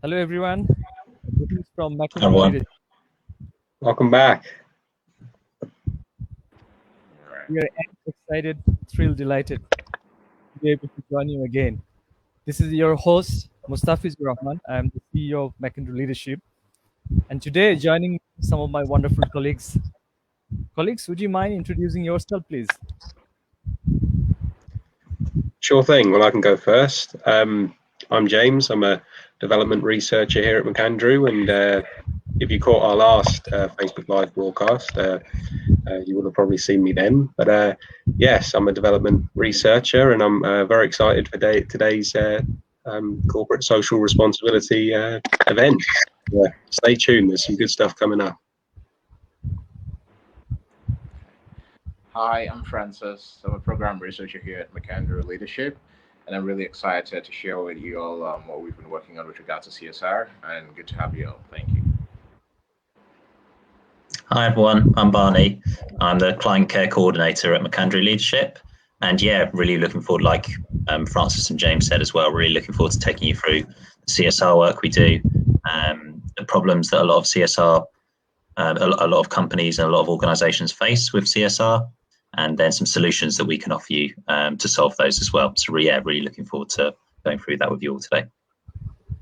Hello, everyone. This is from McAndrew Everyone, Leadership. Welcome back. We are excited, thrilled, delighted to be able to join you again. This is your host, Mustafiz Rahman. I am the CEO of McAndrew Leadership. And today, joining some of my wonderful colleagues. Colleagues, would you mind introducing yourself, please? Sure thing. Well, I can go first. I'm James. I'm a development researcher here at McAndrew, and if you caught our last Facebook Live broadcast, you would have probably seen me then. But yes, I'm a development researcher, and I'm very excited for today's corporate social responsibility event. Stay tuned. There's some good stuff coming up. hi, I'm Francis. I'm a program researcher here at McAndrew Leadership, and I'm really excited to share with you all what we've been working on with regards to CSR. And good to have you all. Thank you. Hi everyone, I'm Barney. I'm the client care coordinator at McAndrew Leadership. And yeah, really looking forward, like Francis and James said as well, really looking forward to taking you through the CSR work we do, the problems that a lot of CSR, a lot of companies and a lot of organizations face with CSR, and then some solutions that we can offer you to solve those as well. So yeah, really looking forward to going through that with you all today.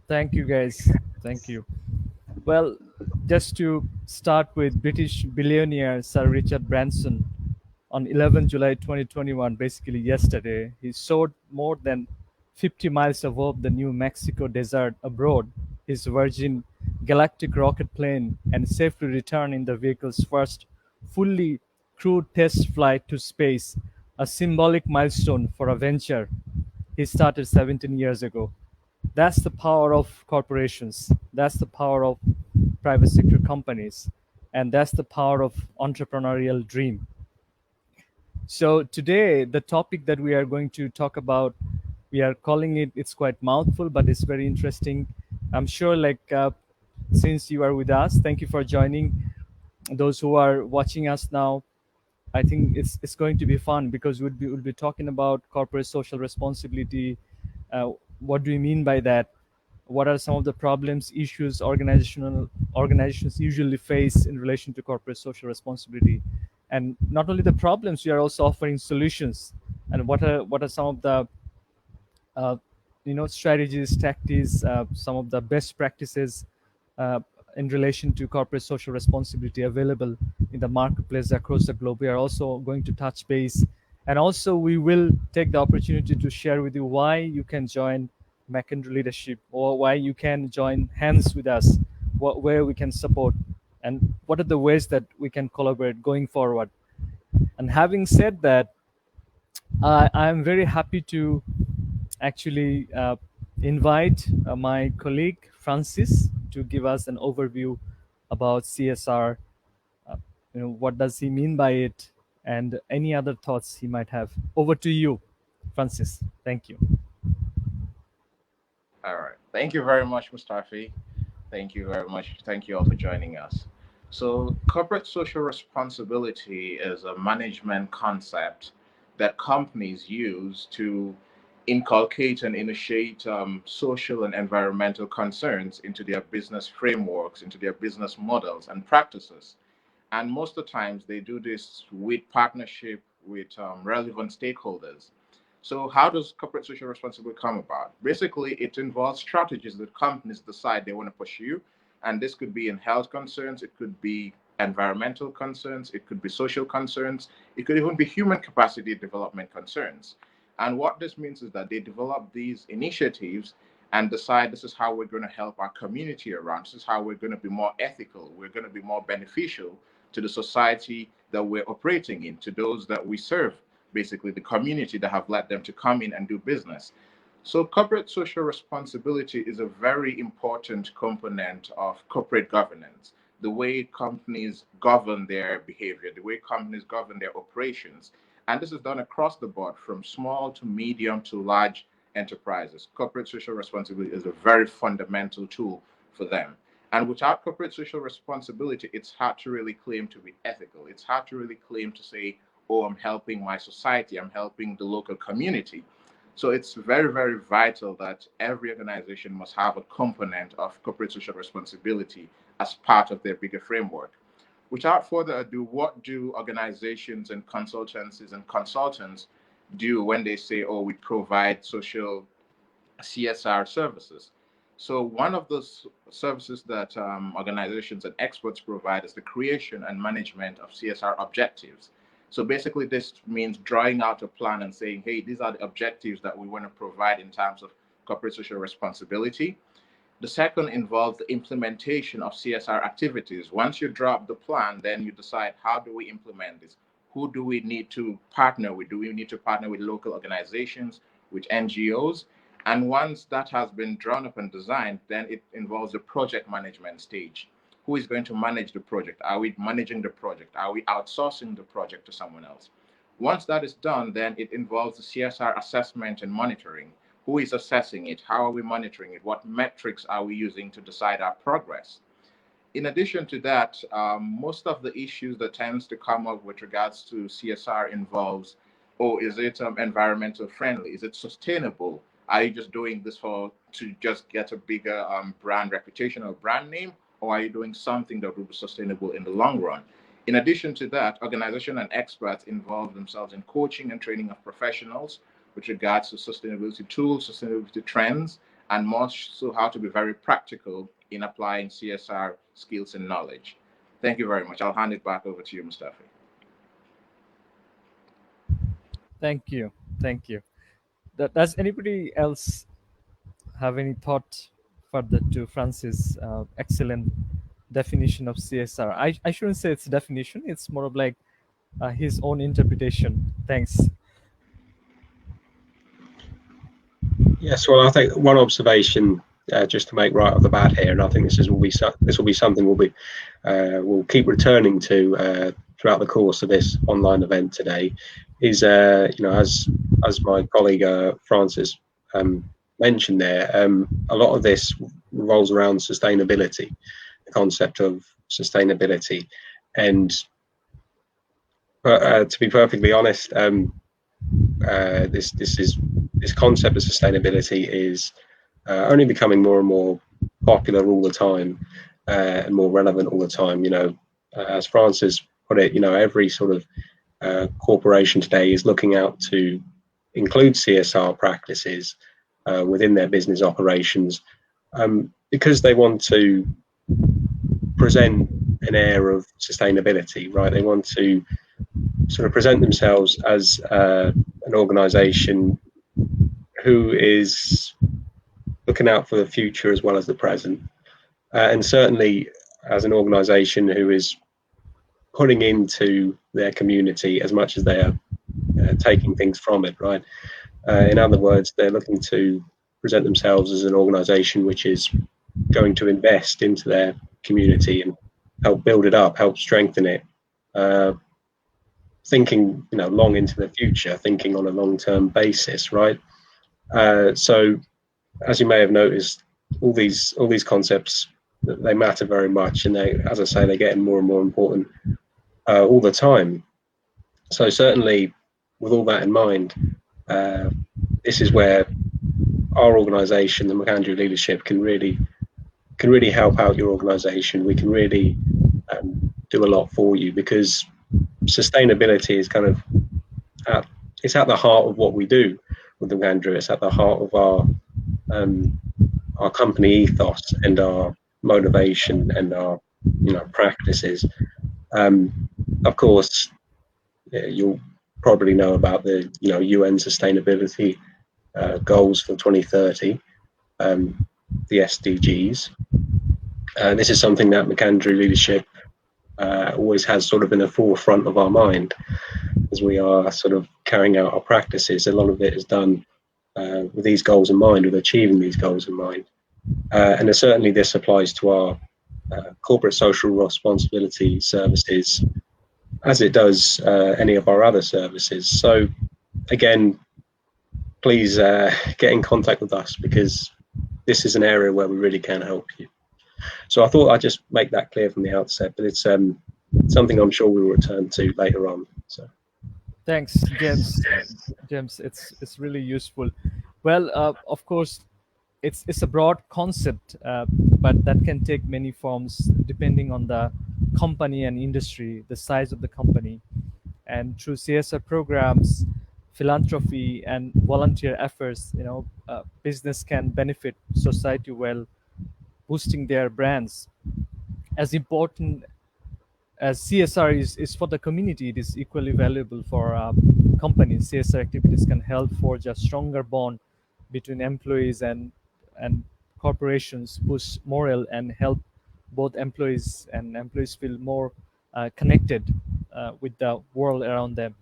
Thank you, guys. Thank you. Well, just to start with, British billionaire Sir Richard Branson on 11 July 2021, basically yesterday, he soared more than 50 miles above the New Mexico desert aboard his Virgin Galactic rocket plane and safely returned in the vehicle's first fully crewed test flight to space, a symbolic milestone for a venture he started 17 years ago. That's the power of corporations. That's the power of private sector companies. And that's the power of entrepreneurial dream. So today, the topic that we are going to talk about, we are calling it, it's quite mouthful, but it's very interesting. I'm sure since you are with us, thank you for joining. Those who are watching us now, I think it's going to be fun because we'll be talking about corporate social responsibility. What do we mean by that? What are some of the problems, issues organizations usually face in relation to corporate social responsibility? And not only the problems, we are also offering solutions. And what are some of the strategies, tactics, some of the best practices uh, in relation to corporate social responsibility available in the marketplace across the globe. We are also going to touch base, and also we will take the opportunity to share with you why you can join McAndrew Leadership, or why you can join hands with us, where we can support, and what are the ways that we can collaborate going forward. And having said that, I'm very happy to actually invite my colleague Francis to give us an overview about CSR. Uh, what does he mean by it, and any other thoughts he might have. Over to you, Francis. Thank you. All right. Thank you very much, Mustafi. Thank you very much. Thank you all for joining us. So, corporate social responsibility is a management concept that companies use to inculcate and initiate social and environmental concerns into their business frameworks, into their business models and practices. And most of the times, they do this with partnership with relevant stakeholders. So, how does corporate social responsibility come about? Basically, it involves strategies that companies decide they want to pursue. And this could be in health concerns, it could be environmental concerns, it could be social concerns, it could even be human capacity development concerns. And what this means is that they develop these initiatives and decide this is how we're going to help our community around. This is how we're going to be more ethical. We're going to be more beneficial to the society that we're operating in, to those that we serve, basically the community that have led them to come in and do business. So, corporate social responsibility is a very important component of corporate governance. The way companies govern their behavior, the way companies govern their operations. And this is done across the board from small to medium to large enterprises. Corporate social responsibility is a very fundamental tool for them. And without corporate social responsibility, it's hard to really claim to be ethical. It's hard to really claim to say, oh, I'm helping my society, I'm helping the local community. So it's very, very vital that every organization must have a component of corporate social responsibility as part of their bigger framework. Without further ado, what do organizations and consultancies and consultants do when they say, oh, we provide social CSR services? So one of those services that organizations and experts provide is the creation and management of CSR objectives. So basically, this means drawing out a plan and saying, hey, these are the objectives that we want to provide in terms of corporate social responsibility. The second involves the implementation of CSR activities. Once you drop the plan, then you decide, how do we implement this? Who do we need to partner with? Do we need to partner with local organizations, with NGOs? And once that has been drawn up and designed, then it involves the project management stage. Who is going to manage the project? Are we managing the project? Are we outsourcing the project to someone else? Once that is done, then it involves the CSR assessment and monitoring. Who is assessing it? How are we monitoring it? What metrics are we using to decide our progress? In addition to that, most of the issues that tends to come up with regards to CSR involves, oh, is it environmental friendly? Is it sustainable? Are you just doing this to just get a bigger brand reputation or brand name? Or are you doing something that will be sustainable in the long run? In addition to that, organization and experts involve themselves in coaching and training of professionals with regards to sustainability tools, sustainability trends, and more so how to be very practical in applying CSR skills and knowledge. Thank you very much. I'll hand it back over to you, Mustafa. Thank you. Thank you. Does anybody else have any thought further to Francis' excellent definition of CSR? I shouldn't say it's definition. It's more of like his own interpretation. Thanks. Yes, well, I think one observation just to make right off the bat here, and I think this will be something we'll keep returning to throughout the course of this online event today, is as my colleague Francis mentioned there, a lot of this revolves around sustainability, the concept of sustainability, and to be perfectly honest, this concept of sustainability is only becoming more and more popular all the time, and more relevant all the time. As Francis put it, every sort of corporation today is looking out to include CSR practices within their business operations, because they want to present an air of sustainability, right? They want to sort of present themselves as an organization who is looking out for the future as well as the present, and certainly as an organization who is putting into their community as much as they are taking things from it, right? In other words, they're looking to present themselves as an organization which is going to invest into their community and help build it up, help strengthen it, thinking long into the future, thinking on a long-term basis, right? So as you may have noticed, all these concepts, they matter very much, and they, as I say, they're getting more and more important all the time. So certainly with all that in mind, this is where our organization, the McAndrew Leadership, can really help out your organization. We can really do a lot for you, because sustainability is kind of it's at the heart of what we do with McAndrew. It's at the heart of our company ethos and our motivation and our practices. Of course, you'll probably know about the UN sustainability goals for 2030, the SDGs. This is something that McAndrew Leadership always has sort of in the forefront of our mind as we are sort of carrying out our practices. A lot of it is done with these goals in mind, with achieving these goals in mind. And certainly this applies to our corporate social responsibility services, as it does any of our other services. So again, please get in contact with us, because this is an area where we really can help you. So I thought I'd just make that clear from the outset, but it's something I'm sure we'll return to later on. So Thanks, James. James, it's really useful. Well, of course, it's a broad concept, but that can take many forms depending on the company and industry, the size of the company, and through CSR programs, philanthropy, and volunteer efforts, business can benefit society while boosting their brands. As important as CSR is for the community, it is equally valuable for companies. CSR activities can help forge a stronger bond between employees and corporations, boost morale, and help both employees feel more connected with the world around them.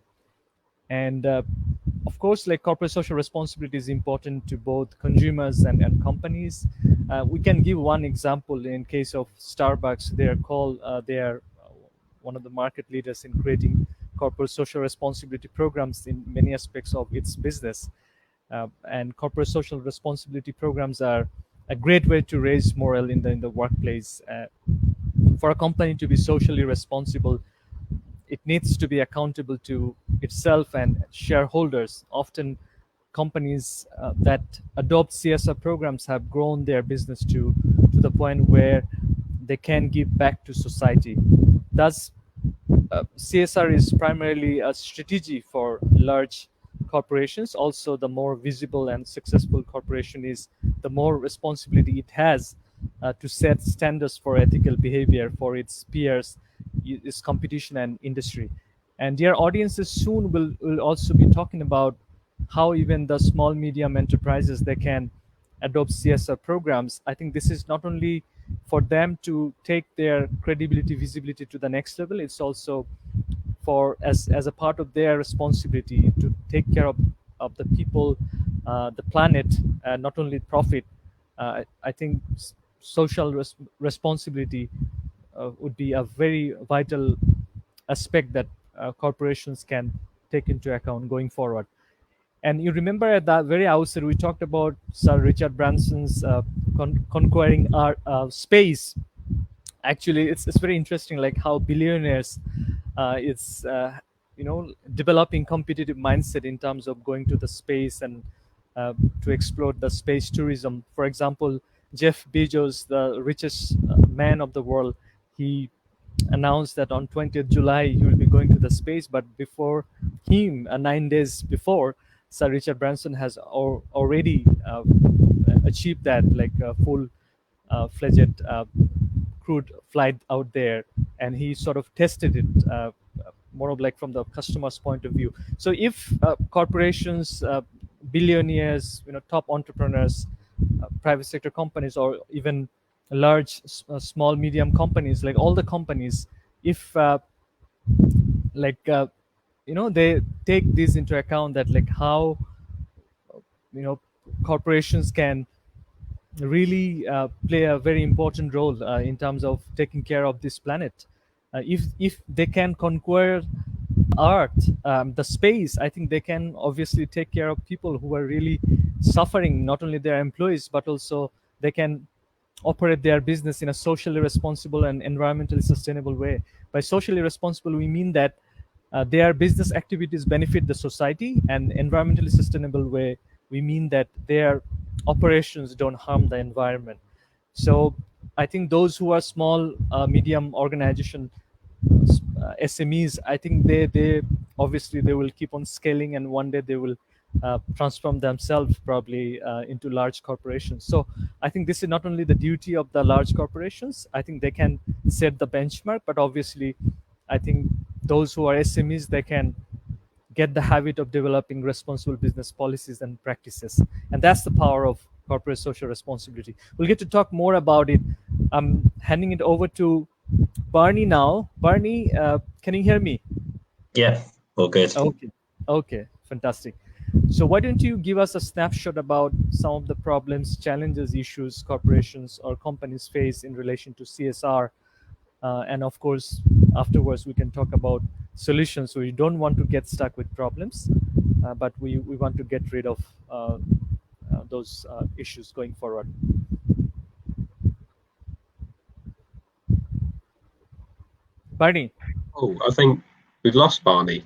And of course, like corporate social responsibility is important to both consumers and companies. We can give one example. In case of Starbucks, they are one of the market leaders in creating corporate social responsibility programs in many aspects of its business. And corporate social responsibility programs are a great way to raise morale in the workplace. For a company to be socially responsible, it needs to be accountable to itself and shareholders. Often, companies that adopt CSR programs have grown their business to the point where they can give back to society. Thus, CSR is primarily a strategy for large corporations. Also, the more visible and successful corporation is, the more responsibility it has to set standards for ethical behavior for its peers, its competition, and industry. And dear audiences, soon will also be talking about how even the small medium enterprises, they can adopt CSR programs. I think this is not only for them to take their credibility, visibility to the next level, it's also for as a part of their responsibility to take care of the people, the planet, not only profit. I think social responsibility would be a very vital aspect that corporations can take into account going forward. And you remember at the very outset, we talked about Sir Richard Branson's conquering our space. Actually, it's very interesting, like how billionaires, it's developing competitive mindset in terms of going to the space and to explore the space tourism. For example, Jeff Bezos, the richest man of the world, he announced that on 20th July he will be going to the space. But before him, 9 days before, Sir Richard Branson has already achieved that, like a full fledged crewed flight out there, and he sort of tested it more of like from the customer's point of view. So if corporations, billionaires, top entrepreneurs, private sector companies, or even large, small, medium companies, like all the companies, if they take this into account, that like how corporations can really play a very important role in terms of taking care of this planet. If they can conquer Earth, the space, I think they can obviously take care of people who are really suffering, not only their employees, but also they can operate their business in a socially responsible and environmentally sustainable way. By socially responsible, we mean that their business activities benefit the society, and environmentally sustainable way, we mean that their operations don't harm the environment. So I think those who are small, medium organization, SMEs, I think they obviously they will keep on scaling, and one day they will transform themselves probably into large corporations. So I think this is not only the duty of the large corporations, I think they can set the benchmark, but obviously I think those who are SMEs, they can get the habit of developing responsible business policies and practices. And that's the power of corporate social responsibility. We'll get to talk more about it. I'm handing it over to Barney now. Barney, can you hear me? Yeah, all good. Okay, fantastic. So why don't you give us a snapshot about some of the problems, challenges, issues corporations or companies face in relation to CSR? And of course, afterwards, we can talk about solutions. So we don't want to get stuck with problems, but we want to get rid of those issues going forward. Barney. Oh, I think we've lost Barney.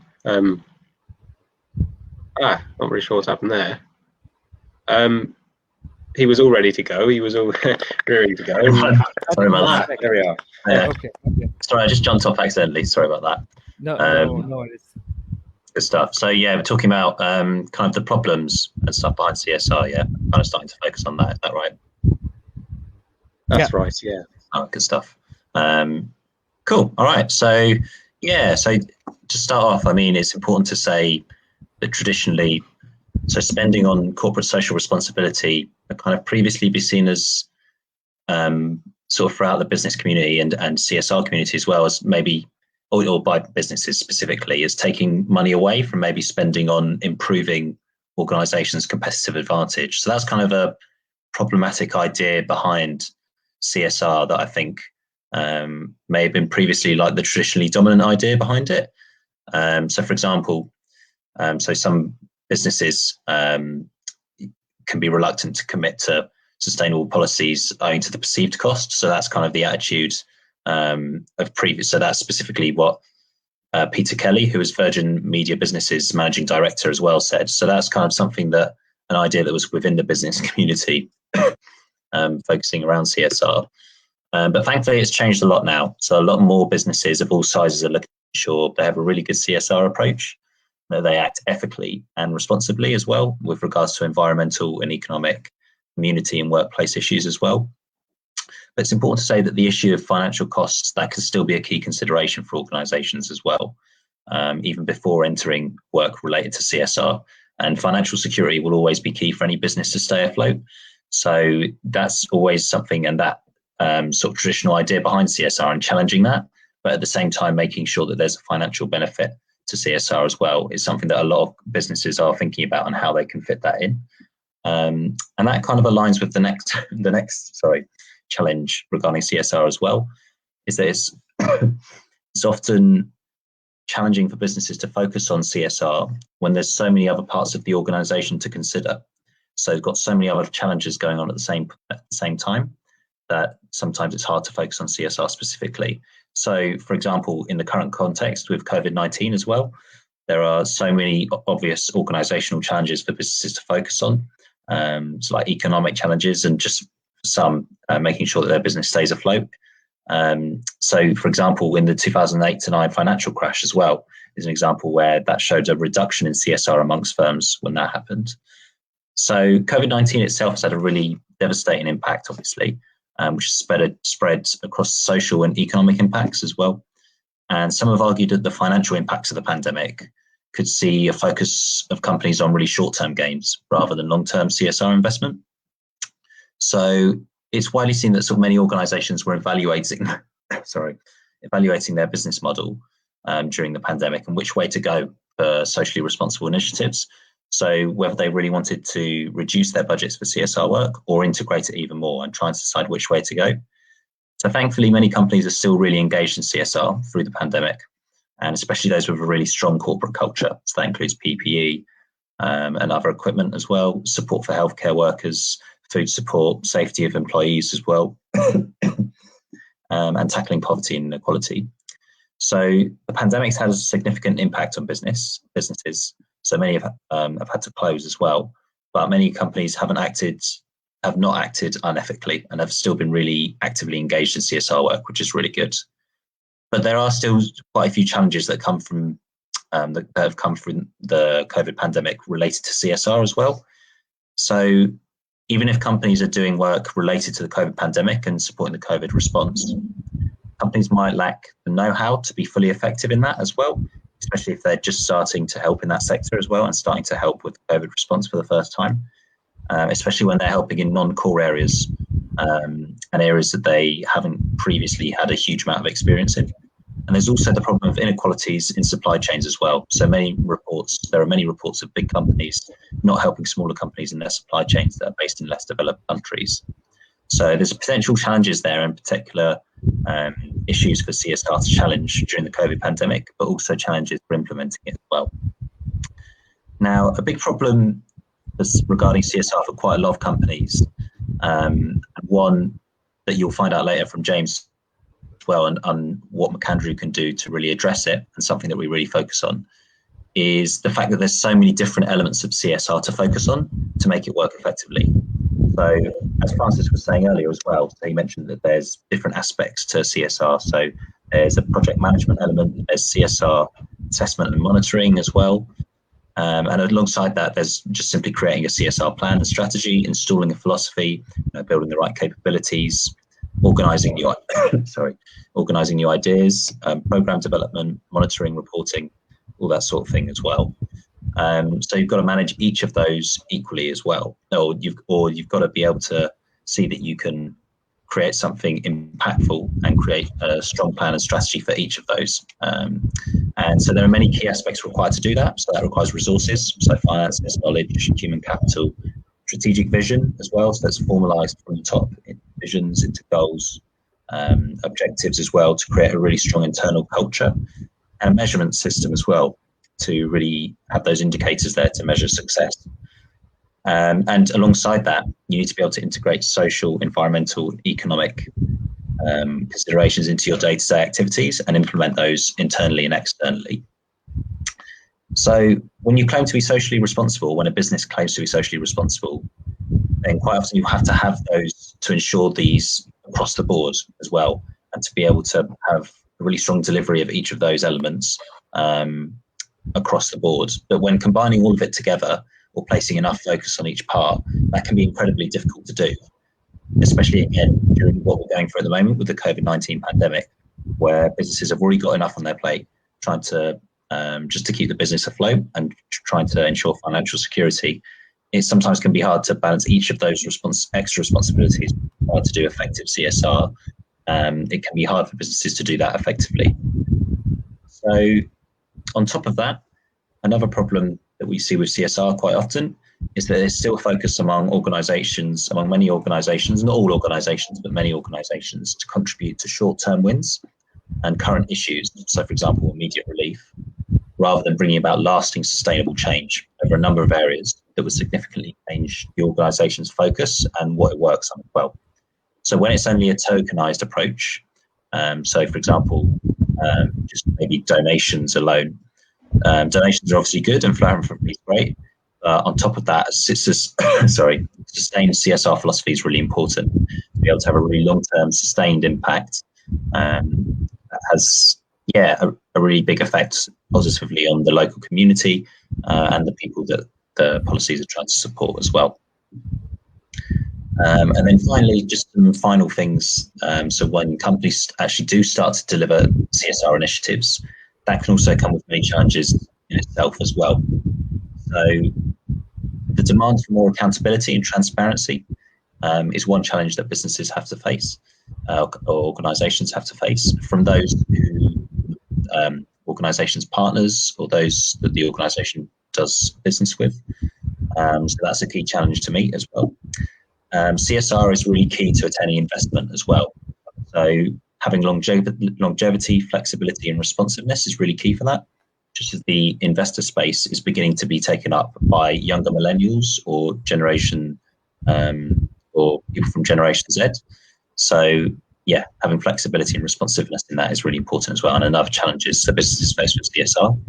Not really sure what's happened there. He was all ready to go. He was all ready to go. Sorry about that. There we are. Okay. Sorry, I just jumped off accidentally. Sorry about that. No worries. Good stuff. So yeah, we're talking about kind of the problems and stuff behind CSR. Yeah, kind of starting to focus on that. Is that right? That's right. Yeah. Oh, good stuff. Cool. All right. So yeah. So to start off, I mean, it's important to say that traditionally, so spending on corporate social responsibility kind of previously be seen as sort of throughout the business community and CSR community as well as maybe, or by businesses specifically, as taking money away from maybe spending on improving organizations' competitive advantage. So that's kind of a problematic idea behind CSR that I think may have been previously like the traditionally dominant idea behind it. So for example, so some businesses can be reluctant to commit to sustainable policies owing to the perceived cost. So that's kind of the attitude of previous. So that's specifically what Peter Kelly, who is Virgin Media Business's managing director as well, said. So that's kind of something that an idea that was within the business community, focusing around CSR. But thankfully, it's changed a lot now. So a lot more businesses of all sizes are looking to ensure they have a really good CSR approach, that they act ethically and responsibly as well with regards to environmental and economic, community and workplace issues as well. But it's important to say that the issue of financial costs, that can still be a key consideration for organisations as well, even before entering work related to CSR. And financial security will always be key for any business to stay afloat. So that's always something, and that sort of traditional idea behind CSR and challenging that, but at the same time making sure that there's a financial benefit to CSR as well is something that a lot of businesses are thinking about and how they can fit that in. And that kind of aligns with the next challenge regarding CSR as well, is that it's often challenging for businesses to focus on CSR when there's so many other parts of the organization to consider. So you've got so many other challenges going on at the same time that sometimes it's hard to focus on CSR specifically. So, for example, in the current context with COVID-19 as well, there are so many obvious organizational challenges for businesses to focus on, so like economic challenges and just some making sure that their business stays afloat. So, for example, in the 2008 to 9 financial crash as well is an example where that showed a reduction in CSR amongst firms when that happened. So COVID-19 itself has had a really devastating impact, obviously, which has spread across social and economic impacts as well. And some have argued that the financial impacts of the pandemic could see a focus of companies on really short-term gains rather than long-term CSR investment. So it's widely seen that so many organizations were evaluating their business model during the pandemic and which way to go for socially responsible initiatives. So whether they really wanted to reduce their budgets for CSR work or integrate it even more and try and decide which way to go. So thankfully, many companies are still really engaged in CSR through the pandemic, and especially those with a really strong corporate culture. So that includes PPE and other equipment as well, support for healthcare workers, food support, safety of employees as well, and tackling poverty and inequality. So the pandemic's had a significant impact on businesses. So many have had to close as well, but many companies have not acted unethically and have still been really actively engaged in CSR work, which is really good. But there are still quite a few challenges that come from that have come from the COVID pandemic related to CSR as well. So even if companies are doing work related to the COVID pandemic and supporting the COVID response, companies might lack the know-how to be fully effective in that as well, especially if they're just starting to help in that sector as well and starting to help with the COVID response for the first time, especially when they're helping in non-core areas and areas that they haven't previously had a huge amount of experience in. And there's also the problem of inequalities in supply chains as well. So there are many reports of big companies not helping smaller companies in their supply chains that are based in less developed countries. So there's potential challenges there, in particular issues for CSR to challenge during the COVID pandemic, but also challenges for implementing it as well. Now, a big problem regarding CSR for quite a lot of companies, and one that you'll find out later from James as well, and what McAndrew can do to really address it, and something that we really focus on, is the fact that there's so many different elements of CSR to focus on to make it work effectively. So as Francis was saying earlier as well, so he mentioned that there's different aspects to CSR. So there's a project management element, there's CSR assessment and monitoring as well. And alongside that, there's just simply creating a CSR plan and strategy, installing a philosophy, building the right capabilities, organizing new organizing new ideas, program development, monitoring, reporting, all that sort of thing as well. So you've got to manage each of those equally as well, or you've got to be able to see that you can create something impactful and create a strong plan and strategy for each of those. And so there are many key aspects required to do that. So that requires resources, so finances, knowledge, human capital, strategic vision as well. So that's formalized from the top in visions into goals, objectives as well, to create a really strong internal culture, and a measurement system as well to really have those indicators there to measure success. And alongside that, you need to be able to integrate social, environmental, economic considerations into your day-to-day activities and implement those internally and externally. So when you claim to be socially responsible, when a business claims to be socially responsible, then quite often you have to have those to ensure these across the board as well, and to be able to have a really strong delivery of each of those elements across the board. But when combining all of it together or placing enough focus on each part, that can be incredibly difficult to do, especially again during what we're going through at the moment with the COVID-19 pandemic, where businesses have already got enough on their plate trying to just to keep the business afloat and trying to ensure financial security. It sometimes can be hard to balance each of those extra responsibilities to do effective CSR. It can be hard for businesses to do that effectively. So on top of that, another problem that we see with CSR quite often is that there's still a focus among many organizations, not all organizations, but many organizations, to contribute to short-term wins and current issues. So for example, immediate relief, rather than bringing about lasting sustainable change over a number of areas that would significantly change the organization's focus and what it works on as well. So when it's only a tokenized approach, so for example, just maybe donations alone, donations are obviously good and philanthropy is great. On top of that, sustained CSR philosophy is really important to be able to have a really long-term sustained impact that has a really big effect positively on the local community and the people that the policies are trying to support as well. And then finally, just some final things. So when companies actually do start to deliver CSR initiatives, that can also come with many challenges in itself as well. So the demand for more accountability and transparency is one challenge that businesses have to face, or organizations have to face, from those who organizations partners or those that the organization does business with. So that's a key challenge to meet as well. CSR is really key to attaining investment as well. So having longevity, flexibility, and responsiveness is really key for that. Just as the investor space is beginning to be taken up by younger millennials or or people from Generation Z. So yeah, having flexibility and responsiveness in that is really important as well. And another challenge is the businesses face with CSR.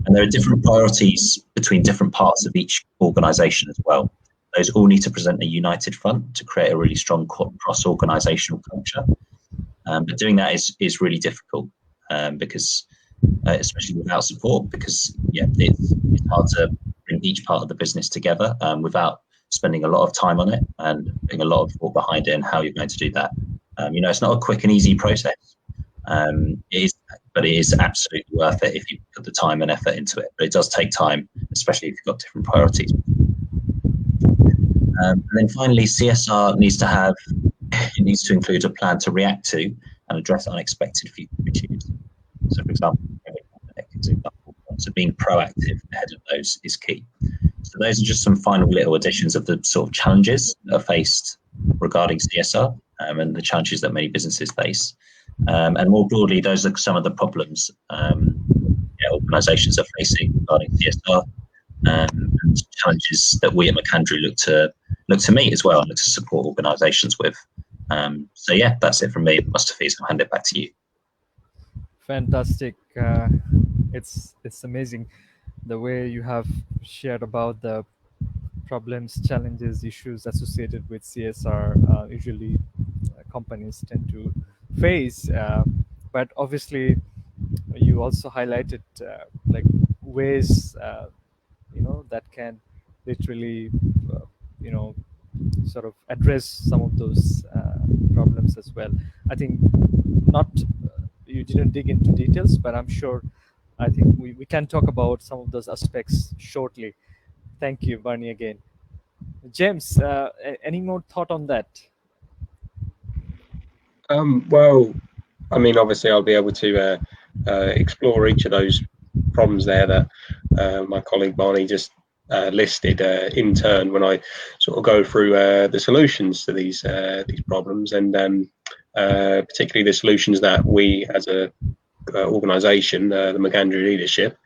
And there are different priorities between different parts of each organization as well. Those all need to present a united front to create a really strong cross-organizational culture. But doing that is really difficult because, especially without support, because it's hard to bring each part of the business together without spending a lot of time on it and putting a lot of thought behind it and how you're going to do that. It's not a quick and easy process, but it is absolutely worth it if you put the time and effort into it. But it does take time, especially if you've got different priorities. And then finally, CSR needs to include a plan to react to and address unexpected future issues. So, for example, so being proactive ahead of those is key. So those are just some final little additions of the sort of challenges that are faced regarding CSR and the challenges that many businesses face. And more broadly, those are some of the problems organisations are facing regarding CSR and challenges that we at McAndrew look to meet as well and look to support organisations with. So yeah, that's it from me. Mustafi, I'll hand it back to you. Fantastic. It's amazing. the way you have shared about the problems, challenges, issues associated with CSR. Usually, companies tend to face, but obviously, you also highlighted like ways that can literally uh, you know sort of address some of those problems as well. I think not you didn't dig into details, but I'm sure I think we can talk about some of those aspects shortly. Thank you, Barney, again. James, any more thought on that? Well, I mean, obviously, I'll be able to explore each of those problems there that my colleague Barney just listed in turn when I sort of go through the solutions to these problems, and particularly the solutions that we as a organisation, the McAndrew Leadership,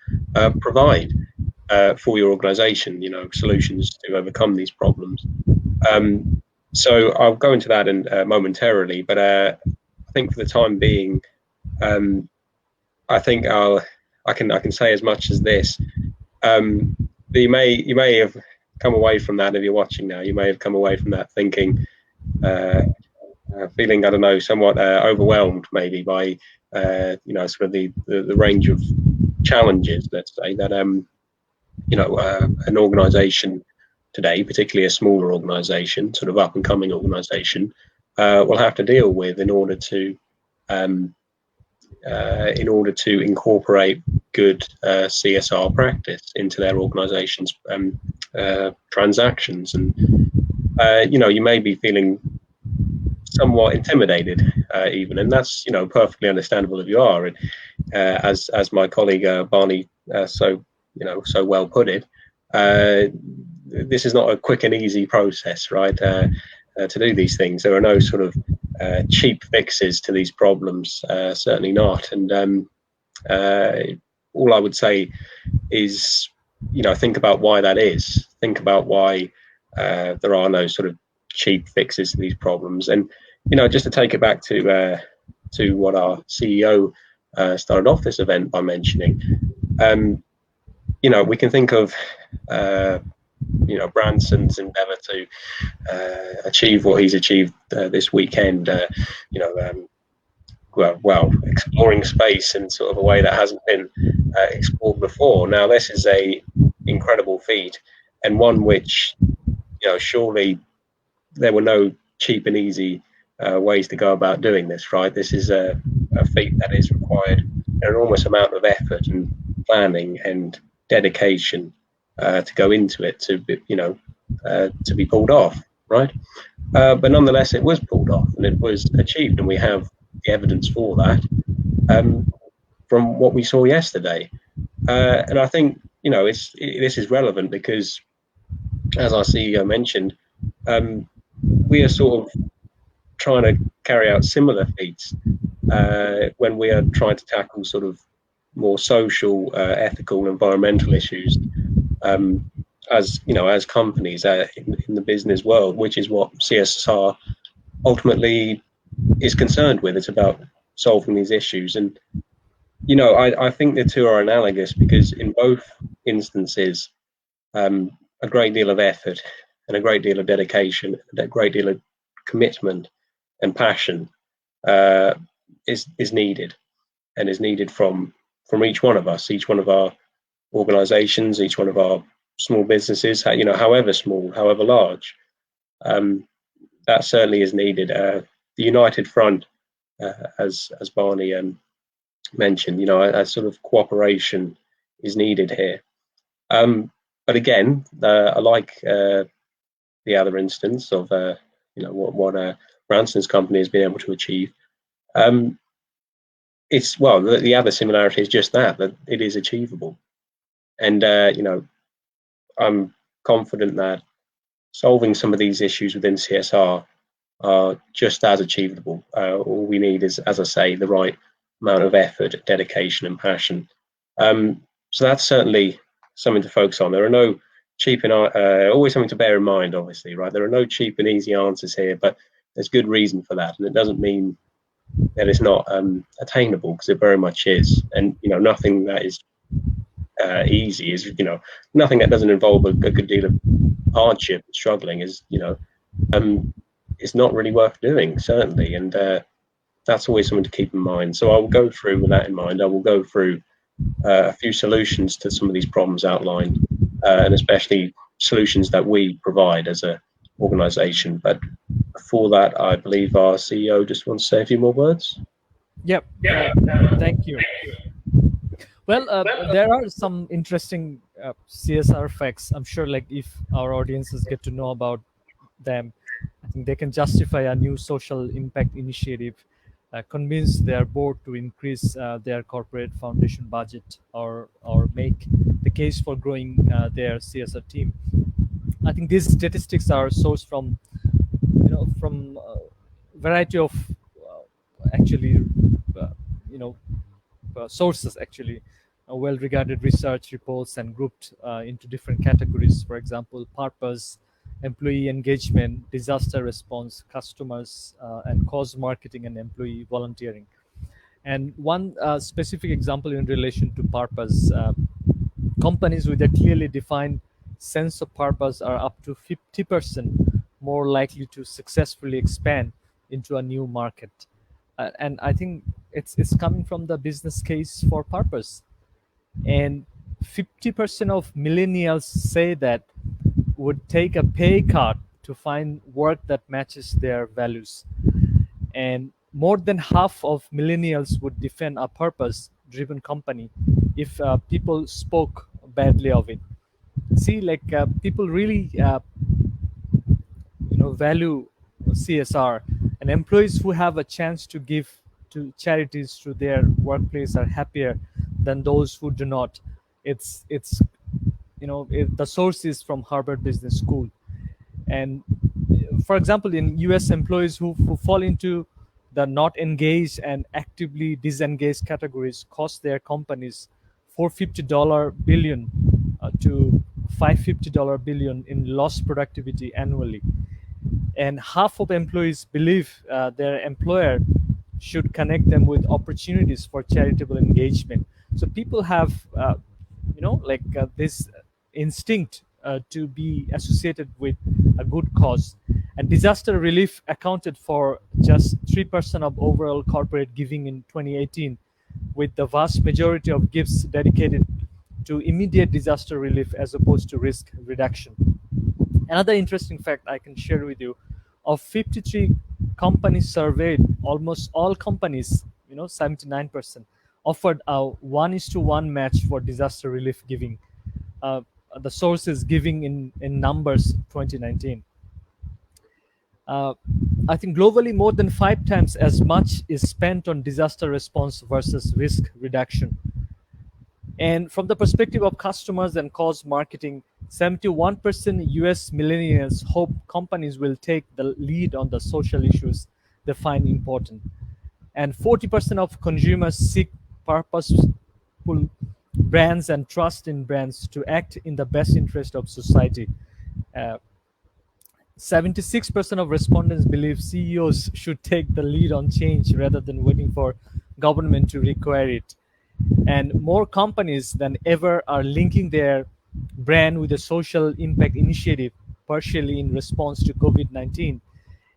provide for your organisation. Solutions to overcome these problems. So I'll go into that in momentarily, but I think for the time being, I think I can say as much as this. You may have come away from that, if you're watching now. You may have come away from that thinking, feeling, I don't know, somewhat overwhelmed maybe by sort of the range of challenges, let's say, that an organisation today, particularly a smaller organisation, sort of up and coming organisation, will have to deal with in order to incorporate good CSR practice into their organisation's transactions. And you may be feeling somewhat intimidated, even, and that's perfectly understandable if you are. And as my colleague Barney so well put it, this is not a quick and easy process, right? To do these things, there are no sort of cheap fixes to these problems, certainly not. And all I would say is, think about why that is. Think about why there are no sort of cheap fixes to these problems. And just to take it back to what our CEO started off this event by mentioning, we can think of Branson's endeavour to achieve what he's achieved this weekend. Exploring space in sort of a way that hasn't been explored before. Now, this is a incredible feat, and one which, surely there were no cheap and easy ways to go about doing this, right? This is a feat that is required an enormous amount of effort and planning and dedication to go into it, to be pulled off, right? But nonetheless, it was pulled off and it was achieved, and we have the evidence for that from what we saw yesterday. And I think this is relevant because, as our CEO mentioned, we are sort of trying to carry out similar feats when we are trying to tackle sort of more social, ethical, environmental issues, as companies in the business world, which is what CSR ultimately is concerned with. It's about solving these issues. And I think the two are analogous because in both instances, a great deal of effort and a great deal of dedication and a great deal of commitment and passion is needed, and is needed from each one of us, each one of our organizations, each one of our small businesses, however small, however large. That certainly is needed. The united front, as Barney mentioned, a sort of cooperation is needed here. But again, like the other instance of what Branson's company has been able to achieve, the other similarity is just that it is achievable. And I'm confident that solving some of these issues within CSR are just as achievable. All we need is, as I say, the right amount of effort, dedication, and passion. So that's certainly something to focus on. There are no cheap and always something to bear in mind, obviously, right? There are no cheap and easy answers here, but there's good reason for that, and it doesn't mean that it's not attainable, because it very much is. And nothing that is easy is, nothing that doesn't involve a good deal of hardship, struggling is, it's not really worth doing, certainly. And that's always something to keep in mind. So I will go through, with that in mind, I will go through a few solutions to some of these problems outlined, and especially solutions that we provide as a organization. But before that, I believe our CEO just wants to say a few more words. Yep. Thank you. Well, there are some interesting CSR facts. I'm sure, like, if our audiences get to know about them, I think they can justify a new social impact initiative, convince their board to increase their corporate foundation budget, or make the case for growing their CSR team. I think these statistics are sourced from variety of actually sources, actually, well-regarded research reports, and grouped into different categories. For example, purpose, employee engagement, disaster response, customers, and cause marketing, and employee volunteering. And one specific example in relation to purpose, companies with a clearly defined sense of purpose are up to 50% more likely to successfully expand into a new market. And I think it's coming from the business case for purpose. And 50% of millennials say that would take a pay cut to find work that matches their values. And more than half of millennials would defend a purpose-driven company if people spoke badly of it. See, like, people really value CSR, and employees who have a chance to give to charities through their workplace are happier than those who do not. The source is from Harvard Business School. And for example, in US, employees who fall into the not engaged and actively disengaged categories cost their companies $450 billion to $550 billion in lost productivity annually. And half of employees believe their employer should connect them with opportunities for charitable engagement. So people have, this instinct to be associated with a good cause. And disaster relief accounted for just 3% of overall corporate giving in 2018, with the vast majority of gifts dedicated to immediate disaster relief as opposed to risk reduction. Another interesting fact I can share with you, of 53 companies surveyed, almost all companies, 79%, offered a 1:1 match for disaster relief giving. The source is Giving in Numbers 2019. I think globally, more than 5 times as much is spent on disaster response versus risk reduction. And from the perspective of customers and cause marketing, 71% US millennials hope companies will take the lead on the social issues they find important. And 40% of consumers seek purposeful brands and trust in brands to act in the best interest of society. 76% of respondents believe CEOs should take the lead on change rather than waiting for government to require it. And more companies than ever are linking their brand with a social impact initiative, partially in response to COVID-19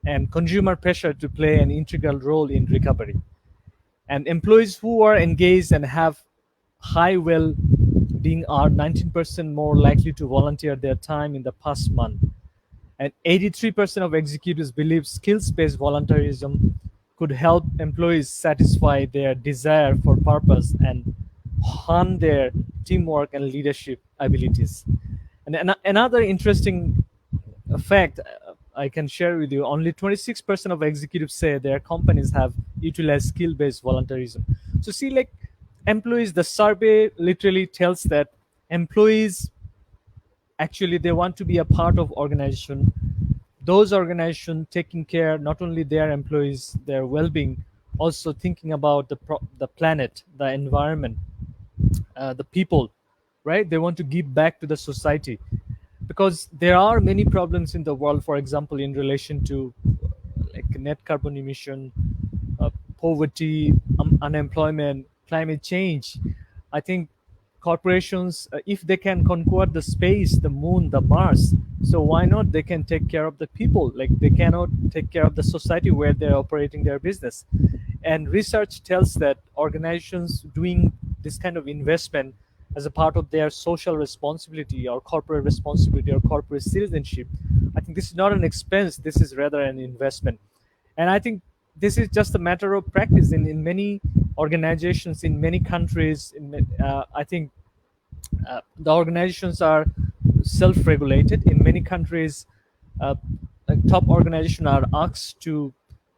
and consumer pressure to play an integral role in recovery. And employees who are engaged and have high well-being are 19% more likely to volunteer their time in the past month. And 83% of executives believe skills-based volunteerism could help employees satisfy their desire for purpose and hone their teamwork and leadership abilities. And another interesting fact I can share with you, only 26% of executives say their companies have utilized skill-based volunteerism. So see, like, employees, the survey literally tells that employees, actually, they want to be a part of organization. Those organizations taking care not only their employees, their well-being, also thinking about the planet, the environment, the people, right? They want to give back to the society, because there are many problems in the world, for example, in relation to like net carbon emission, poverty, unemployment, climate change. I think corporations, if they can conquer the space, the moon, the Mars, so why not they can take care of the people? Like they cannot take care of the society where they're operating their business. And research tells that organizations doing this kind of investment as a part of their social responsibility or corporate responsibility or corporate citizenship, I think this is not an expense, this is rather an investment. And I think this is just a matter of practice in many organizations, in many countries. I think the organizations are self-regulated. In many countries, uh, top organizations are asked to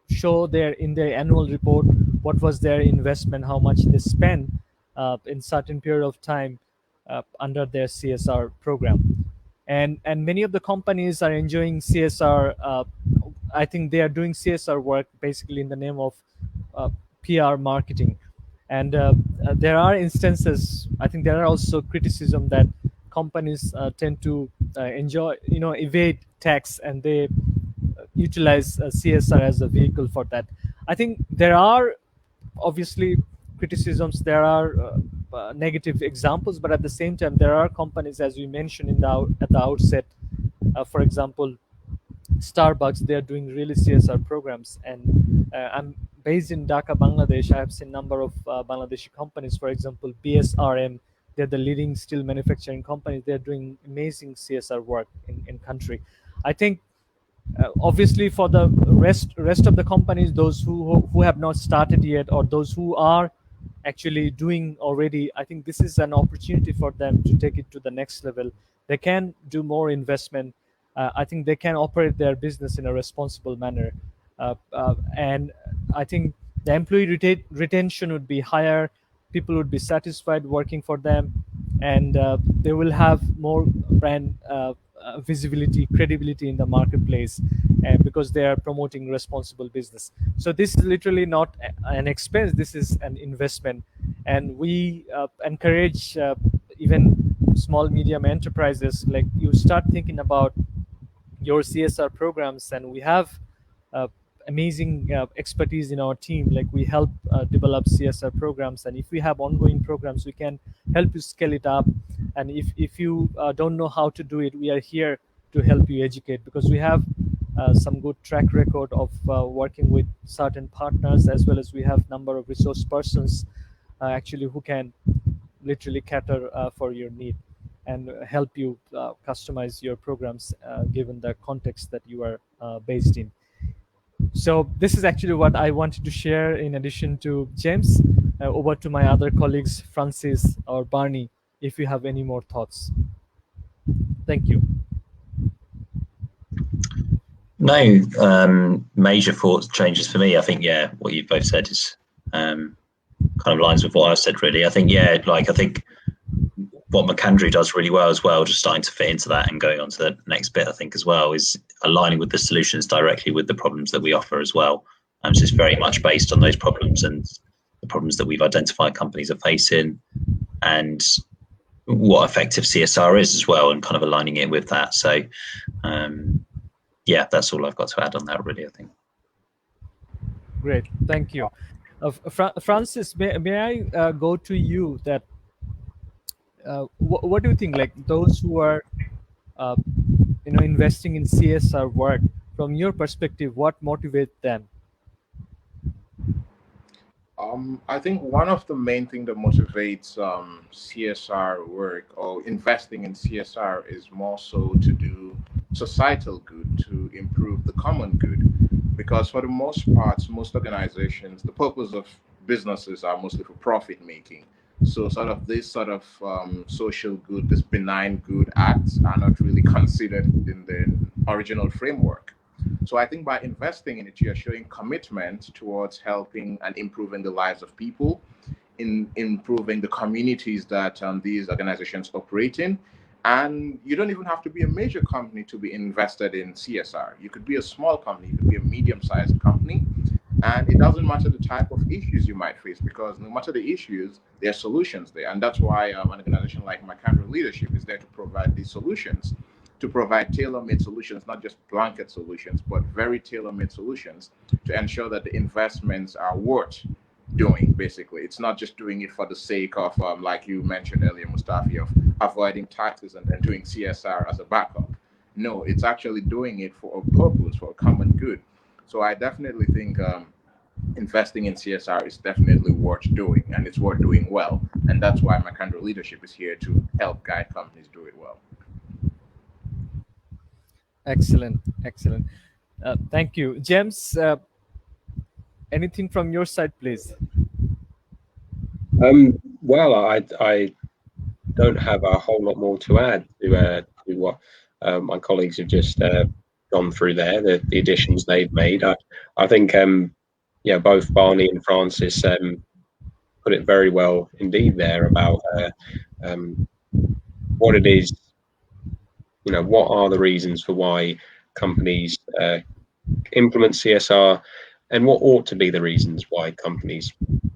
show in their annual report what was their investment, how much they spent in certain period of time under their CSR program. And many of the companies are enjoying CSR. I think they are doing CSR work basically in the name of uh, PR marketing. And there are instances, I think there are also criticism that companies tend to evade tax, and they utilize CSR as a vehicle for that. I think there are obviously criticisms, there are negative examples, but at the same time, there are companies, as we mentioned at the outset, for example, Starbucks, they are doing really CSR programs. And I'm based in Dhaka, Bangladesh. I have seen number of Bangladeshi companies, for example, BSRM, they're the leading steel manufacturing company. They're doing amazing CSR work in country. I think obviously for the rest of the companies, those who have not started yet, or those who are actually doing already, I think this is an opportunity for them to take it to the next level. They can do more investment. I think they can operate their business in a responsible manner, and I think the employee retention would be higher. People would be satisfied working for them, and they will have more brand visibility, credibility in the marketplace, and because they are promoting responsible business. So this is literally not an expense, this is an investment. And we encourage even small medium enterprises, like you start thinking about your CSR programs, and we have uh, amazing expertise in our team. Like we help develop CSR programs, and if we have ongoing programs, we can help you scale it up. And if you don't know how to do it, we are here to help you educate, because we have some good track record of working with certain partners, as well as we have number of resource persons actually who can literally cater for your need and help you customize your programs given the context that you are based in. So this is actually what I wanted to share in addition to James. Over to my other colleagues, Francis or Barney, if you have any more thoughts. Thank you. No major thoughts changes for me. I think, yeah, what you've both said is kind of lines with what I've said, really. I think, yeah, like I think what McAndrew does really well as well, just starting to fit into that and going on to the next bit, I think as well, is aligning with the solutions directly with the problems that we offer as well. So it's very much based on those problems and the problems that we've identified companies are facing, and what effective CSR is as well, and kind of aligning it with that. So yeah, that's all I've got to add on that, really, I think. Great, thank you. Francis, may I go to you? That what do you think? Like those who are, investing in CSR work, from your perspective, what motivates them? I think one of the main things that motivates CSR work or investing in CSR is more so to do societal good, to improve the common good. Because for the most part, most organizations, the purpose of businesses are mostly for profit making. So sort of this sort of social good, this benign good acts are not really considered in the original framework. So I think by investing in it, you're showing commitment towards helping and improving the lives of people, in improving the communities that these organizations operate in. And you don't even have to be a major company to be invested in CSR. You could be a small company, you could be a medium-sized company, and it doesn't matter the type of issues you might face, because no matter the issues, there are solutions there. And that's why an organization like McAndrew Leadership is there to provide these solutions, to provide tailor-made solutions, not just blanket solutions, but very tailor-made solutions to ensure that the investments are worth doing. Basically, it's not just doing it for the sake of, like you mentioned earlier, Mustafi, of avoiding taxes and then doing CSR as a backup. No, it's actually doing it for a purpose, for a common good. So I definitely think investing in CSR is definitely worth doing, and it's worth doing well. And that's why McAndrew Leadership is here to help guide companies do it well. Excellent, excellent. Thank you, James. Anything from your side, please? Well, I don't have a whole lot more to add to what my colleagues have just gone through there, the additions they've made. I think both Barney and Francis put it very well indeed there about what it is, what are the reasons for why companies implement CSR, and what ought to be the reasons why companies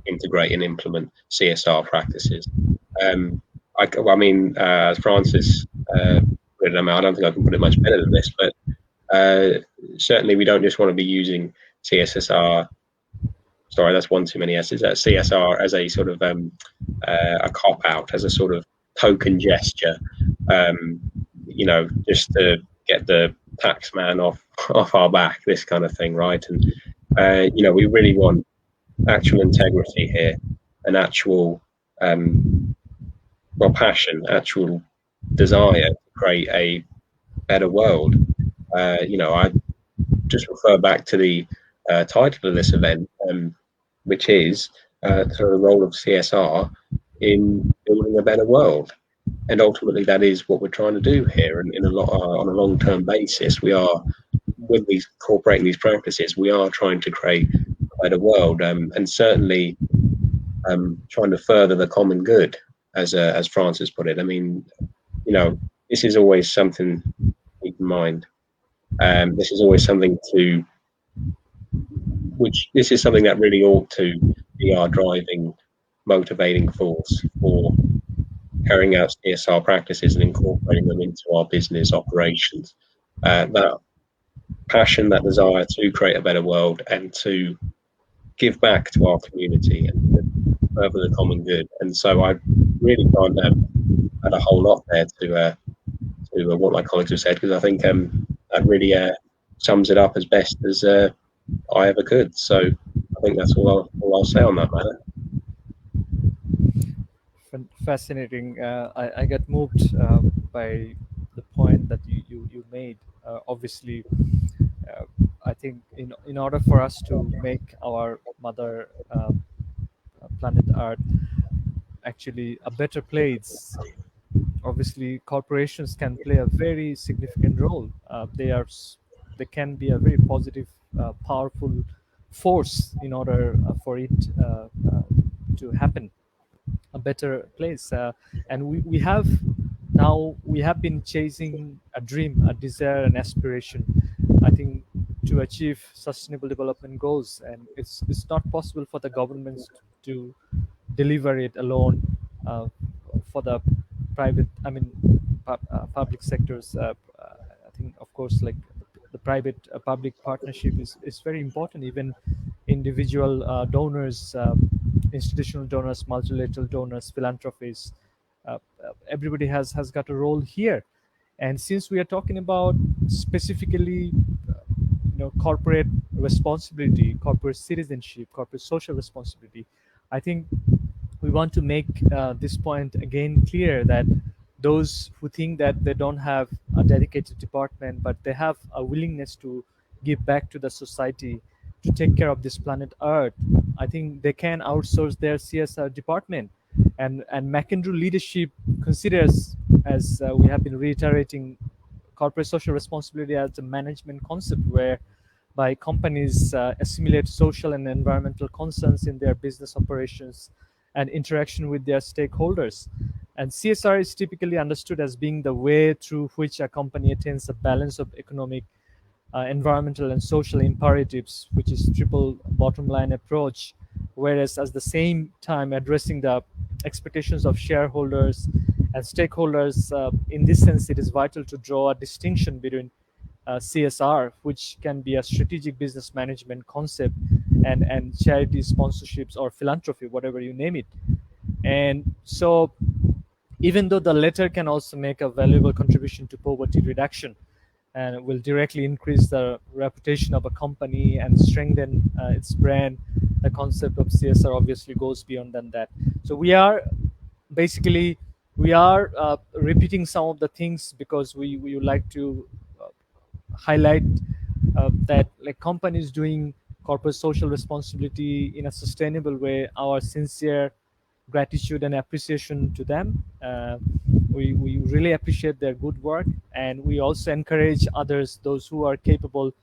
integrate and implement CSR practices. I mean, as Francis put it, I don't think I can put it much better than this, but certainly we don't just want to be using CSR. Sorry, that's one too many S's. CSR as a sort of a cop out, as a sort of token gesture, just to get the tax man off our back, this kind of thing, right? And we really want actual integrity here, and actual passion, actual desire to create a better world. I just refer back to the title of this event, which is sort of the role of CSR in building a better world. And ultimately, that is what we're trying to do here. And on a long-term basis, we are, with these incorporating these practices, we are trying to create a better world, and certainly trying to further the common good, as Francis put it. I mean, this is always something to keep in mind. This is always something this is something that really ought to be our driving, motivating force for carrying out CSR practices and incorporating them into our business operations. That passion, that desire to create a better world and to give back to our community and further the common good. And so I really can't add a whole lot there to what my colleagues have said, because I think that really sums it up as best as I ever could. So I think that's all I'll say on that matter. Fascinating. I get moved by the point that you made. Obviously, I think in order for us to make our mother planet Earth actually a better place, obviously corporations can play a very significant role. They can be a very positive, powerful force in order for it to happen, a better place. And we have been chasing a dream, a desire, an aspiration, I think, to achieve sustainable development goals, and it's not possible for the governments to deliver it alone. For the private, public sectors, I think, of course, like the private public partnership is very important. Even individual donors, institutional donors, multilateral donors, philanthropists, everybody has got a role here. And since we are talking about specifically corporate responsibility, corporate citizenship, corporate social responsibility, I think we want to make this point again clear, that those who think that they don't have a dedicated department, but they have a willingness to give back to the society, to take care of this planet Earth, I think they can outsource their CSR department. And McAndrew Leadership considers, as we have been reiterating, corporate social responsibility as a management concept whereby companies assimilate social and environmental concerns in their business operations and interaction with their stakeholders. And CSR is typically understood as being the way through which a company attains a balance of economic, environmental, and social imperatives, which is triple bottom line approach, whereas at the same time addressing the expectations of shareholders and stakeholders. In this sense, it is vital to draw a distinction between CSR, which can be a strategic business management concept, and charity sponsorships or philanthropy, whatever you name it. And so even though the latter can also make a valuable contribution to poverty reduction and will directly increase the reputation of a company and strengthen its brand, the concept of CSR obviously goes beyond than that. So we are basically repeating some of the things because we would like to highlight that like companies doing corporate social responsibility in a sustainable way, our sincere gratitude and appreciation to them. We really appreciate their good work, and we also encourage others, those who are capable.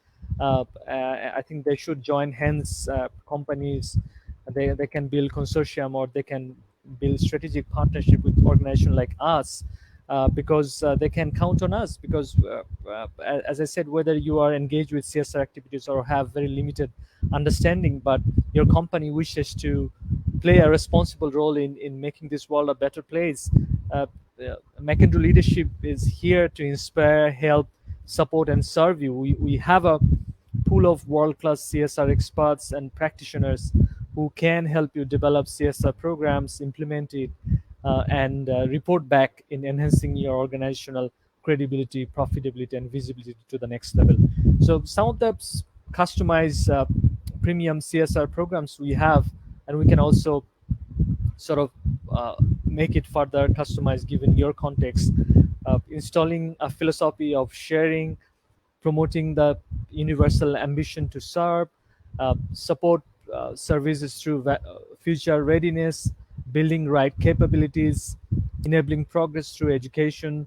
I think they should join hands. Companies, they can build consortium or they can build strategic partnership with organizations like us, because they can count on us. Because as I said, whether you are engaged with CSR activities or have very limited understanding, but your company wishes to play a responsible role in making this world a better place, McAndrew Leadership is here to inspire, help, support, and serve you. We have a pool of world-class CSR experts and practitioners who can help you develop CSR programs, implement it, and report back in enhancing your organizational credibility, profitability, and visibility to the next level. So some of the customized premium CSR programs we have, and we can also sort of make it further customized given your context, installing a philosophy of sharing, promoting the universal ambition to serve, support services through future readiness, building right capabilities, enabling progress through education,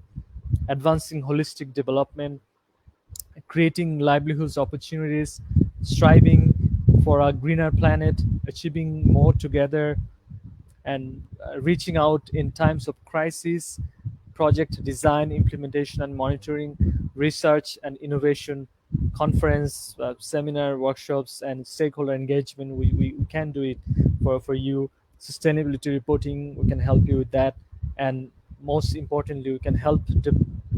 advancing holistic development, creating livelihoods opportunities, striving for a greener planet, achieving more together, and reaching out in times of crisis, project design, implementation and monitoring, research and innovation, conference, seminar, workshops, and stakeholder engagement. We can do it for you. Sustainability reporting, we can help you with that. And most importantly, we can help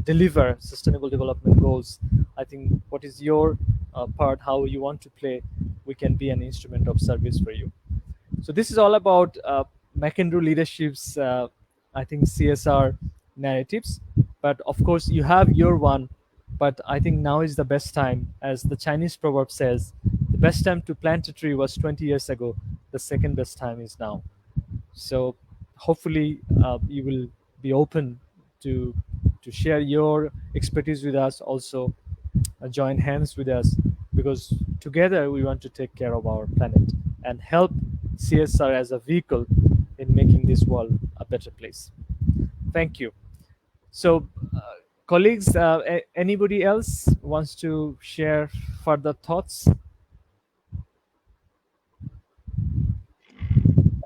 deliver sustainable development goals. I think what is your part, how you want to play, we can be an instrument of service for you. So this is all about McAndrew Leadership's, I think, CSR narratives. But of course, you have your one. But I think now is the best time, as the Chinese proverb says, the best time to plant a tree was 20 years ago. The second best time is now. So hopefully you will be open to share your expertise with us, also join hands with us, because together we want to take care of our planet and help CSR as a vehicle in making this world a better place. Thank you. So colleagues, anybody else wants to share further thoughts?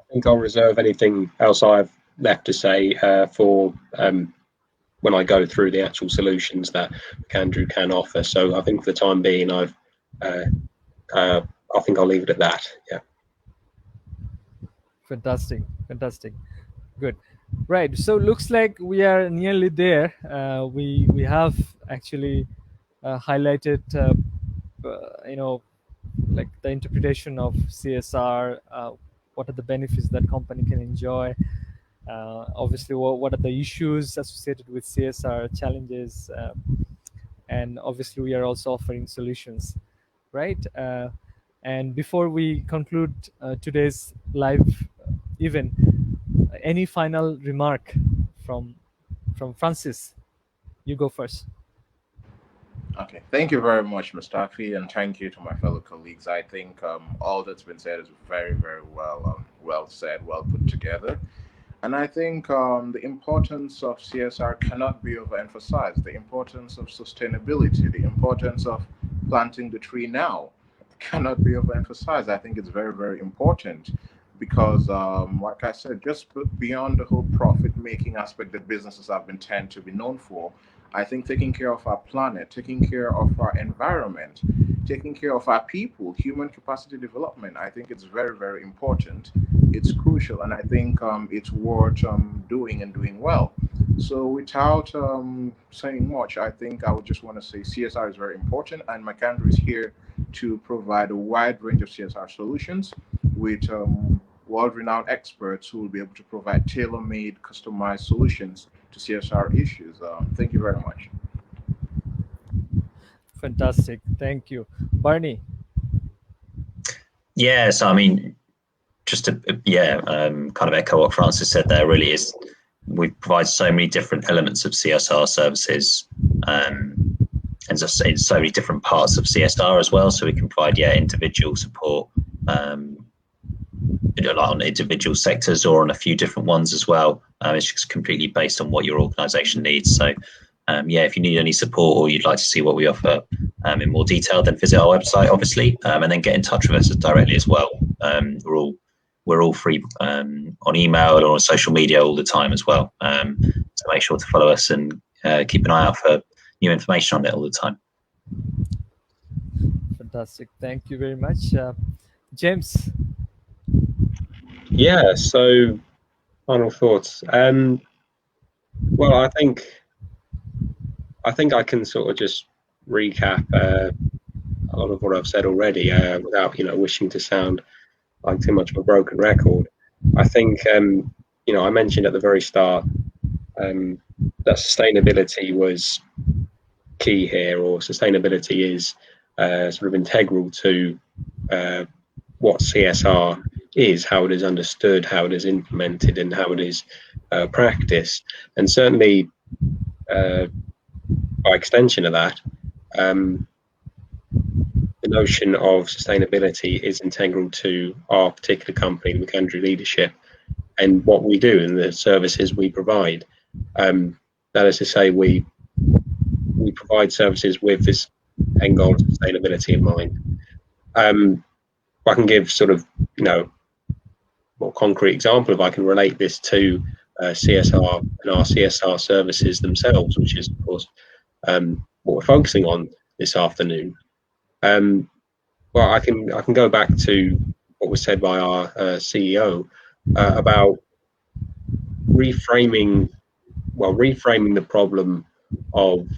I think I'll reserve anything else I've left to say for when I go through the actual solutions that McAndrew can offer. So I think for the time being, I think I'll leave it at that. Yeah. Fantastic, fantastic, good. Right. So looks like we are nearly there. We have actually highlighted, like the interpretation of CSR. What are the benefits that company can enjoy? Obviously, what are the issues associated with CSR challenges? And obviously, we are also offering solutions, right? And before we conclude today's live event, any final remark from Francis? You go first. Okay, thank you very much, Mustafi, and thank you to my fellow colleagues. I think all that's been said is very, very well said, well put together. And I think the importance of CSR cannot be overemphasized. The importance of sustainability, the importance of planting the tree now cannot be overemphasized. I think it's very, very important because, like I said, just beyond the whole profit-making aspect that businesses have been tend to be known for, I think taking care of our planet, taking care of our environment, taking care of our people, human capacity development, I think it's very, very important. It's crucial, and I think it's worth doing and doing well. So without saying much, I think I would just want to say CSR is very important, and McAndrew is here to provide a wide range of CSR solutions with world-renowned experts who will be able to provide tailor-made, customized solutions to CSR issues. Thank you very much. Fantastic. Thank you. Barney. Yeah, so I mean, just to kind of echo what Francis said there, really is we provide so many different elements of CSR services and just in so many different parts of CSR as well. So we can provide individual support, like on individual sectors or on a few different ones as well. It's just completely based on what your organisation needs. So if you need any support or you'd like to see what we offer in more detail, then visit our website, obviously, and then get in touch with us directly as well. We're all free on email or on social media all the time as well. So make sure to follow us and keep an eye out for new information on it all the time. Fantastic. Thank you very much. James. Yeah, so final thoughts. Well, I think I can sort of just recap a lot of what I've said already without wishing to sound like too much of a broken record. I think I mentioned at the very start that sustainability was key here, or sustainability is sort of integral to what CSR is, how it is understood, how it is implemented, and how it is practiced. And certainly by extension of that, the notion of sustainability is integral to our particular company, the McAndrew Leadership, and what we do and the services we provide. That is to say, we provide services with this end goal of sustainability in mind. I can give sort of more concrete example if I can relate this to CSR and our CSR services themselves, which is of course what we're focusing on this afternoon. Well, I can go back to what was said by our CEO about reframing the problem of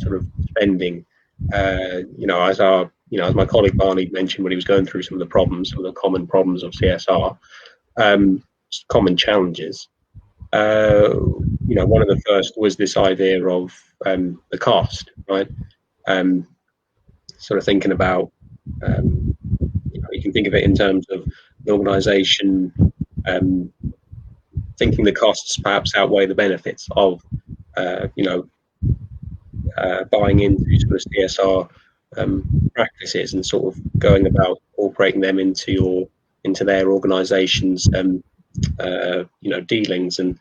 sort of spending. As my colleague Barney mentioned when he was going through some of the common problems of CSR, common challenges. One of the first was this idea of the cost, right? Sort of thinking about, you can think of it in terms of the organisation thinking the costs perhaps outweigh the benefits of, buying into sort of CSR practices and sort of going about incorporating them into their organisations, dealings and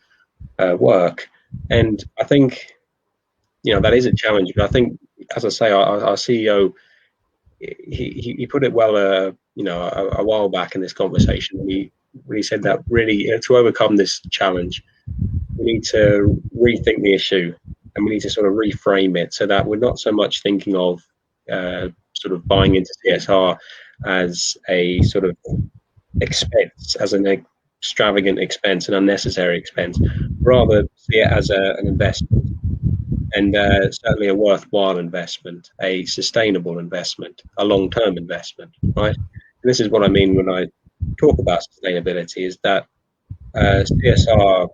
work. And I think, that is a challenge. But I think, as I say, our CEO, he put it well, a while back in this conversation. He said that really, to overcome this challenge, we need to rethink the issue and we need to sort of reframe it so that we're not so much thinking of sort of buying into CSR as a sort of expense, as an extravagant expense, an unnecessary expense, rather see it as an investment, and certainly a worthwhile investment, a sustainable investment, a long-term investment, right? And this is what I mean when I talk about sustainability, is that CSR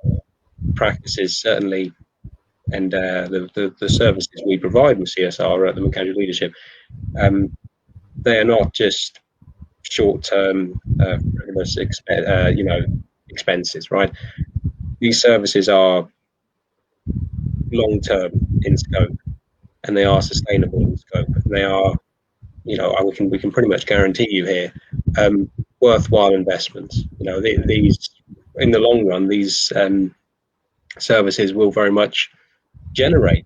practices certainly, and the services we provide with CSR at the McAndrew Leadership, they are not just short-term expenses, right? These services are long-term in scope, and they are sustainable in scope. And they are, we can pretty much guarantee you here, worthwhile investments. These in the long run, these services will very much generate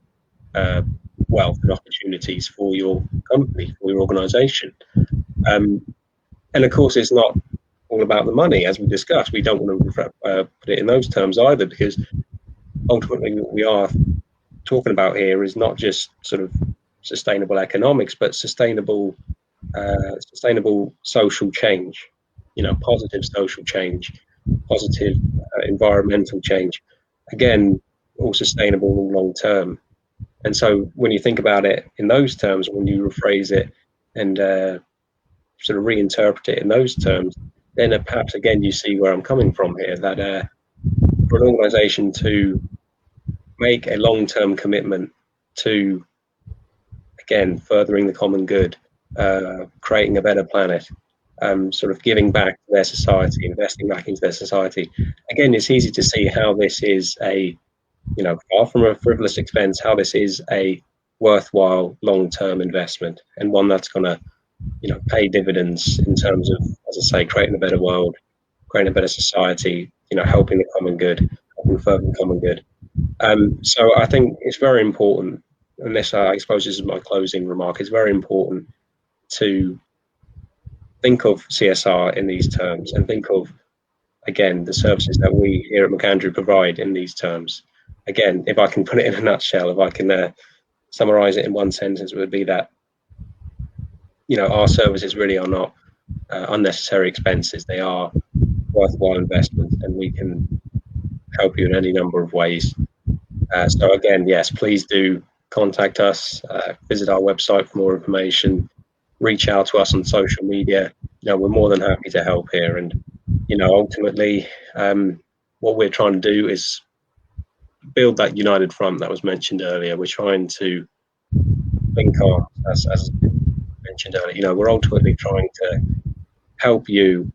wealth and opportunities for your company, for your organisation. And of course, it's not all about the money, as we discussed. We don't want to put it in those terms either, because ultimately what we are talking about here is not just sort of sustainable economics, but sustainable social change, positive social change, positive environmental change. Again, all sustainable, all long term. And so when you think about it in those terms, when you rephrase it and sort of reinterpret it in those terms, then perhaps again you see where I'm coming from here, that for an organization to make a long-term commitment to, again, furthering the common good, creating a better planet, sort of giving back to their society, investing back into their society. Again, it's easy to see how this is a, far from a frivolous expense, how this is a worthwhile long-term investment, and one that's going to, pay dividends in terms of, as I say, creating a better world, creating a better society, helping the common good, helping further the common good. So I think it's very important, and this, I suppose this is my closing remark, it's very important to think of CSR in these terms, and think of, again, the services that we here at McAndrew provide in these terms. Again, if I can put it in a nutshell, if I can summarize it in one sentence, it would be that, our services really are not unnecessary expenses. They are worthwhile investments, and we can help you in any number of ways. So again, yes, please do contact us, visit our website for more information, reach out to us on social media. We're more than happy to help here. And, ultimately, what we're trying to do is build that united front that was mentioned earlier. We're trying to link on, as mentioned earlier, we're ultimately trying to help you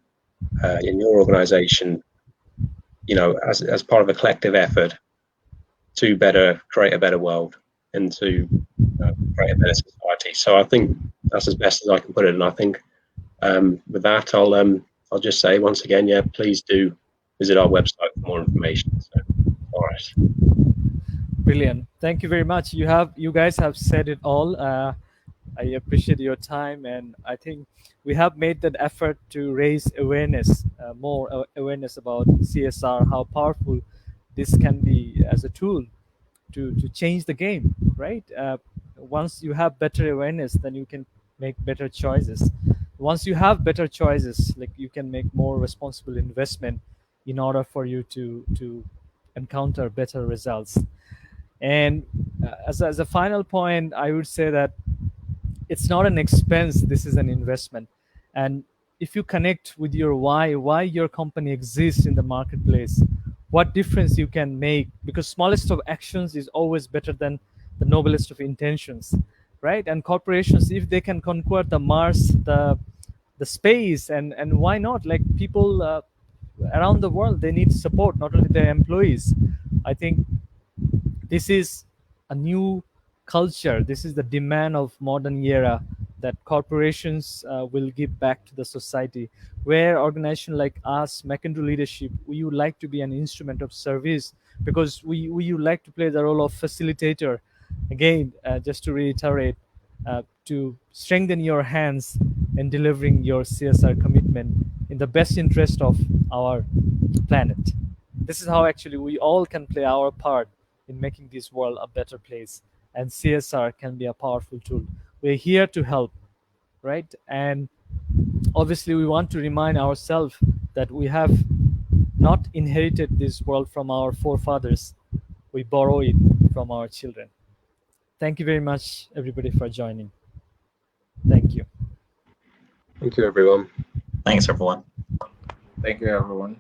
in your organization, as part of a collective effort to create a better world, and to create a better society. So I think that's as best as I can put it. And I think with that, I'll just say once again, please do visit our website for more information. So, all right. Brilliant. Thank you very much. You guys have said it all. I appreciate your time, and I think we have made that effort to raise awareness, more awareness about CSR, how powerful this can be as a tool to change the game, right? Once you have better awareness, then you can make better choices. Once you have better choices, like, you can make more responsible investment in order for you to encounter better results. And as a final point, I would say that it's not an expense, this is an investment. And if you connect with your why your company exists in the marketplace, what difference you can make, because smallest of actions is always better than the noblest of intentions, right? And corporations, if they can conquer the Mars, the space, and why not, like, people around the world, they need support, not only their employees. I think this is a new culture. This is the demand of modern era, that corporations will give back to the society, where organization like us, McAndrew Leadership, we would like to be an instrument of service, because we would like to play the role of facilitator. Again, just to reiterate, to strengthen your hands in delivering your CSR commitment in the best interest of our planet. This is how actually we all can play our part in making this world a better place, and CSR can be a powerful tool. We're here to help, right? And obviously we want to remind ourselves that we have not inherited this world from our forefathers, we borrow it from our children. Thank you very much, everybody, for joining. Thank you. Thank you, everyone. Thanks, everyone. Thank you, everyone.